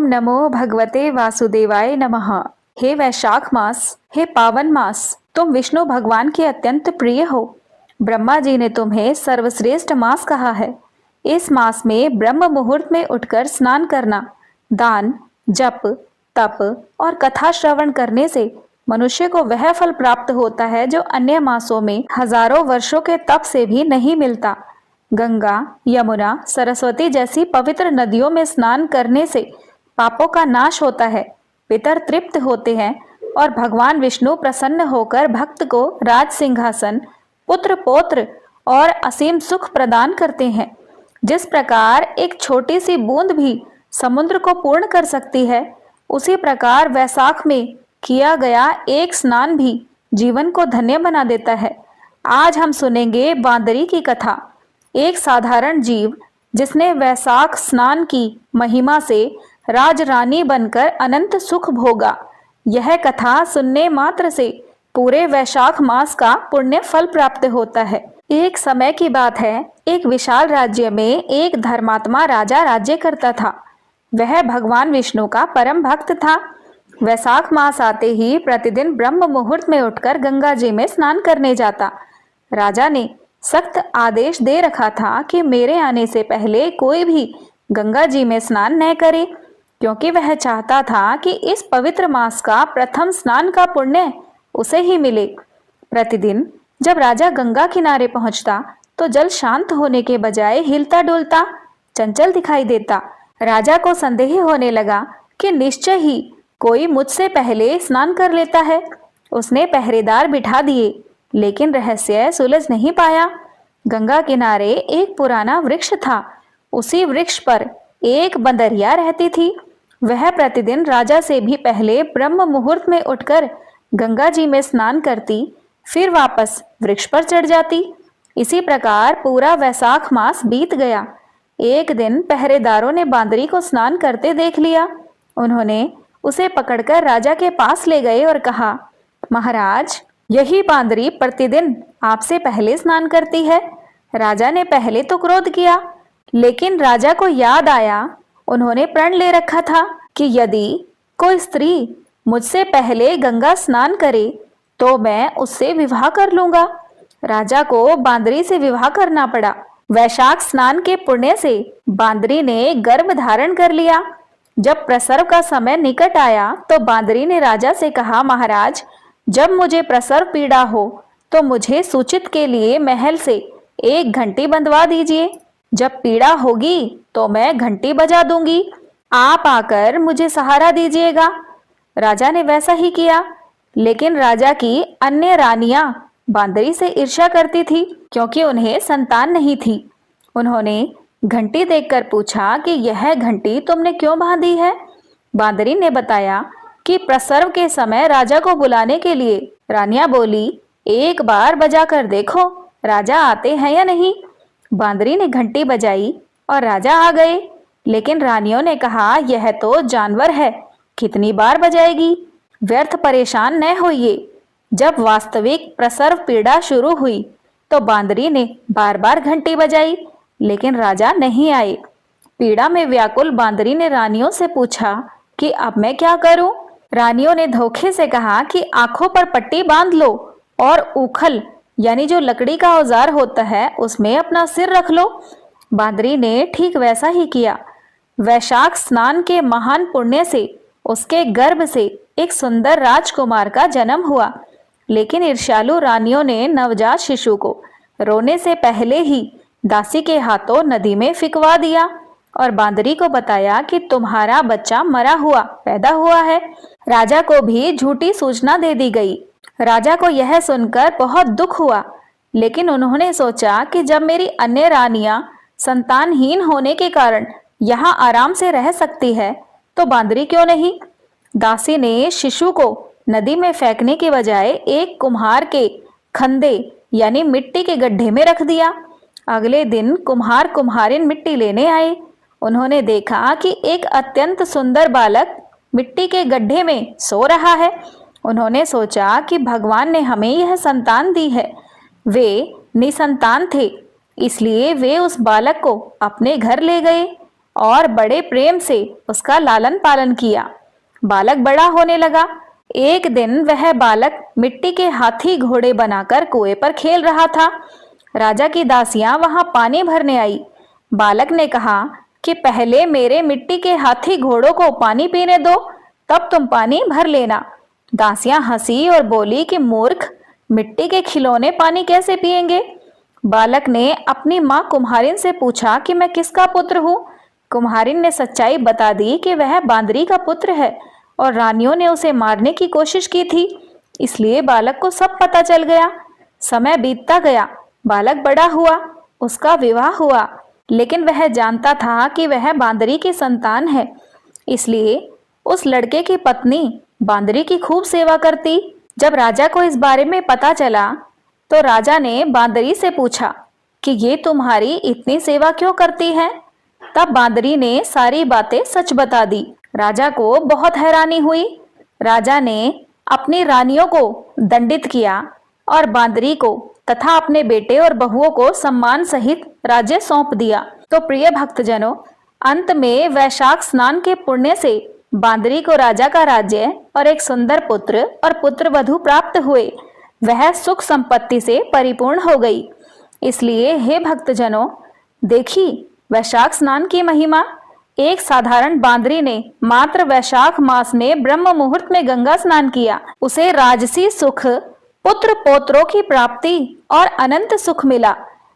ओम नमो भगवते वासुदेवाय नमः। हे वैशाख मास, हे पावन मास, तुम विष्णु भगवान के अत्यंत प्रिय हो। ब्रह्मा जी ने तुम्हें सर्वश्रेष्ठ मास कहा है। इस मास में ब्रह्म मुहूर्त में उठकर स्नान करना, दान, जप, तप और कथा श्रवण करने से मनुष्य को वह फल प्राप्त होता है जो अन्य मासों में हजारों वर्षों के तप से भी नहीं मिलता। गंगा, यमुना, सरस्वती जैसी पवित्र नदियों में स्नान करने से पापों का नाश होता है, पितर तृप्त होते हैं और भगवान विष्णु प्रसन्न होकर भक्त को राज सिंहासन, पुत्र पौत्र और असीम सुख प्रदान करते हैं। जिस प्रकार एक छोटी सी बूंद भी समुद्र को पूर्ण कर सकती है, उसी प्रकार वैशाख में किया गया एक स्नान भी जीवन को धन्य बना देता है। आज हम सुनेंगे बांदरी की कथा। एक साधारण जीव जिसने वैशाख स्नान की महिमा से राजरानी बनकर अनंत सुख भोगा। यह कथा सुनने मात्र से पूरे वैशाख मास का पुण्य फल प्राप्त होता है। एक समय की बात है, एक विशाल राज्य में एक धर्मात्मा राजा राज्य करता था। वह भगवान विष्णु का परम भक्त था। वैशाख मास आते ही प्रतिदिन ब्रह्म मुहूर्त में उठकर गंगा जी में स्नान करने जाता। राजा ने सख्त आदेश दे रखा था कि मेरे आने से पहले कोई भी गंगा जी में स्नान न करे, क्योंकि वह चाहता था कि इस पवित्र मास का प्रथम स्नान का पुण्य उसे ही मिले। प्रतिदिन जब राजा गंगा किनारे पहुंचता तो जल शांत होने के बजाय हिलता डुलता, चंचल दिखाई देता। राजा को संदेह होने लगा कि निश्चय ही कोई मुझसे पहले स्नान कर लेता है। उसने पहरेदार बिठा दिए, लेकिन रहस्य सुलझ नहीं पाया। गंगा किनारे एक पुराना वृक्ष था। उसी वृक्ष पर एक बंदरिया रहती थी। वह प्रतिदिन राजा से भी पहले ब्रह्म मुहूर्त में उठकर गंगा जी में स्नान करती, फिर वापस वृक्ष पर चढ़ जाती। इसी प्रकार पूरा वैशाख मास बीत गया। एक दिन पहरेदारों ने बांदरी को स्नान करते देख लिया। उन्होंने उसे पकड़कर राजा के पास ले गए और कहा, महाराज, यही बांदरी प्रतिदिन आपसे पहले स्नान करती है। राजा ने पहले तो क्रोध किया, लेकिन राजा को याद आया, उन्होंने प्रण ले रखा था कि यदि कोई स्त्री मुझसे पहले गंगा स्नान करे तो मैं उससे विवाह कर लूंगा। राजा को बांदरी से विवाह करना पड़ा। वैशाख स्नान के पुण्य से बांदरी ने गर्भ धारण कर लिया। जब प्रसव का समय निकट आया तो बांदरी ने राजा से कहा, महाराज, जब मुझे प्रसव पीड़ा हो तो मुझे सूचित के लिए महल से एक घंटी बंधवा दीजिए। जब पीड़ा होगी तो मैं घंटी बजा दूंगी, आप आकर मुझे सहारा दीजिएगा। राजा ने वैसा ही किया, लेकिन राजा की अन्य रानियां बांदरी से ईर्ष्या करती थी, क्योंकि उन्हें संतान नहीं थी। उन्होंने घंटी देखकर पूछा कि यह घंटी तुमने क्यों बांधी है? बांदरी ने बताया कि प्रसव के समय राजा को बुलाने के लिए। रानियां बोली, एक बार बजा कर देखो राजा आते हैं या नहीं। बांदरी ने घंटी बजाई और राजा आ गए, लेकिन रानियों ने कहा, यह तो जानवर है, कितनी बार बजाएगी, व्यर्थ परेशान न होइए। जब वास्तविक प्रसव पीड़ा शुरू हुई तो बांदरी ने बार बार घंटी बजाई, लेकिन राजा नहीं आए। पीड़ा में व्याकुल बांदरी ने रानियों से पूछा कि अब मैं क्या करूं? रानियों ने धोखे से कहा कि आंखों पर पट्टी बांध लो और उखल यानी जो लकड़ी का औजार होता है उसमें अपना सिर रख लो। बांदरी ने ठीक वैसा ही किया। वैशाख स्नान के महान पुण्य से उसके गर्भ से एक सुंदर राजकुमार का जन्म हुआ, लेकिन ईर्ष्यालु रानियों ने नवजात शिशु को रोने से पहले ही दासी के हाथों नदी में फिकवा दिया और बांदरी को बताया कि तुम्हारा बच्चा मरा हुआ पैदा हुआ है। राजा को भी झूठी सूचना दे दी गई। राजा को यह सुनकर बहुत दुख हुआ, लेकिन उन्होंने सोचा कि जब मेरी अन्य रानियां संतानहीन होने के कारण यहाँ आराम से रह सकती है तो बांदरी क्यों नहीं। दासी ने शिशु को नदी में फेंकने के बजाय एक कुम्हार के खंदे यानी मिट्टी के गड्ढे में रख दिया। अगले दिन कुम्हार कुम्हारिन मिट्टी लेने आए। उन्होंने देखा कि एक अत्यंत सुंदर बालक मिट्टी के गड्ढे में सो रहा है। उन्होंने सोचा कि भगवान ने हमें यह संतान दी है। वे निसंतान थे, इसलिए वे उस बालक को अपने घर ले गए। और बड़े प्रेम से उसका लालन पालन किया। बालक बड़ा होने लगा। एक दिन वह बालक मिट्टी के हाथी घोड़े बनाकर कुएं पर खेल रहा था। राजा की दासियां वहां पानी भरने आई। बालक ने कहा कि पहले मेरे मिट्टी के हाथी घोड़ों को पानी पीने दो, तब तुम पानी भर लेना। दासियां हंसी और बोली कि मूर्ख, मिट्टी के खिलौने पानी कैसे पिएंगे। बालक ने अपनी माँ कुम्हारिन से पूछा कि मैं किसका पुत्र हूँ। कुम्हारिन ने सच्चाई बता दी कि वह बांदरी का पुत्र है और रानियों ने उसे मारने की कोशिश की थी, इसलिए बालक को सब पता चल गया। समय बीतता गया, बालक बड़ा हुआ, उसका विवाह हुआ, लेकिन वह जानता था कि वह बांदरी की संतान है, इसलिए उस लड़के की पत्नी बांदरी की खूब सेवा करती। जब राजा को इस बारे में पता चला तो राजा ने बांदरी से पूछा कि ये तुम्हारी इतनी सेवा क्यों करती है। तब बांदरी ने सारी बातें सच बता दी। राजा को बहुत हैरानी हुई। राजा ने अपनी रानियों को दंडित किया और बांदरी को तथा अपने बेटे और बहुओं को सम्मान सहित राज्य सौंप दिया। तो प्रिय भक्तजनों, अंत में वैशाख स्नान के पुण्य से बांदरी को राजा का राज्य और एक सुंदर पुत्र और पुत्र वधू प्राप्त हुए। वह सुख संपत्ति से परिपूर्ण हो गई। इसलिए हे भक्तजनों, देखी वैशाख स्नान की महिमा। एक साधारण बांदरी ने मात्र वैशाख मास में ब्रह्म मुहूर्त में गंगा स्नान किया। उसे राजसी सुख, पुत्र पौत्रों की प्राप्ति और अनंत सुख मिला।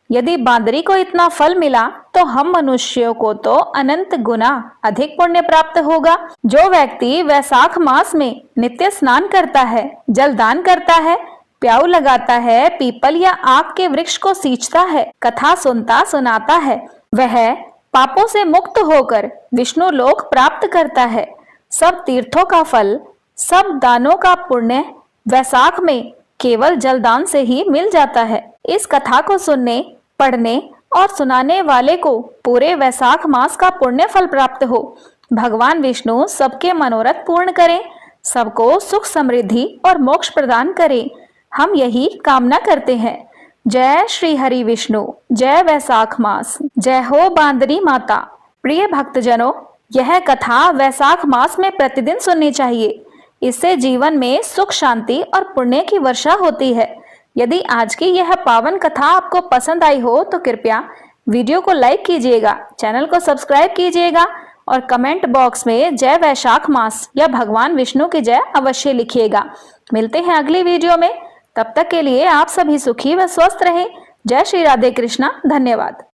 यदि बांदरी को इतना फल मिला तो हम मनुष्यों को तो अनंत गुना अधिक पुण्य प्राप्त होगा। जो व्यक्ति वैशाख मास में नित्य स्नान करता है, जल दान करता है, प्याऊ लगाता है, पीपल या आक के वृक्ष को सींचता है, कथा सुनता सुनाता है, वह पापों से मुक्त होकर विष्णु लोक प्राप्त करता है। सब तीर्थों का फल, सब दानों का पुण्य वैशाख में केवल जलदान से ही मिल जाता है। इस कथा को सुनने, पढ़ने और सुनाने वाले को पूरे वैशाख मास का पुण्य फल प्राप्त हो। भगवान विष्णु सबके मनोरथ पूर्ण करें, सबको सुख समृद्धि और मोक्ष प्रदान करें, हम यही कामना करते हैं। जय श्री हरि विष्णु, जय वैशाख मास, जय हो बांदरी माता। प्रिय भक्तजनों, यह कथा वैशाख मास में प्रतिदिन सुननी चाहिए। इससे जीवन में सुख, शांति और पुण्य की वर्षा होती है। यदि आज की यह पावन कथा आपको पसंद आई हो तो कृपया वीडियो को लाइक कीजिएगा, चैनल को सब्सक्राइब कीजिएगा और कमेंट बॉक्स में जय वैशाख मास या भगवान विष्णु की जय अवश्य लिखिएगा। मिलते हैं अगली वीडियो में, तब तक के लिए आप सभी सुखी व स्वस्थ रहें। जय श्री राधे कृष्णा, धन्यवाद।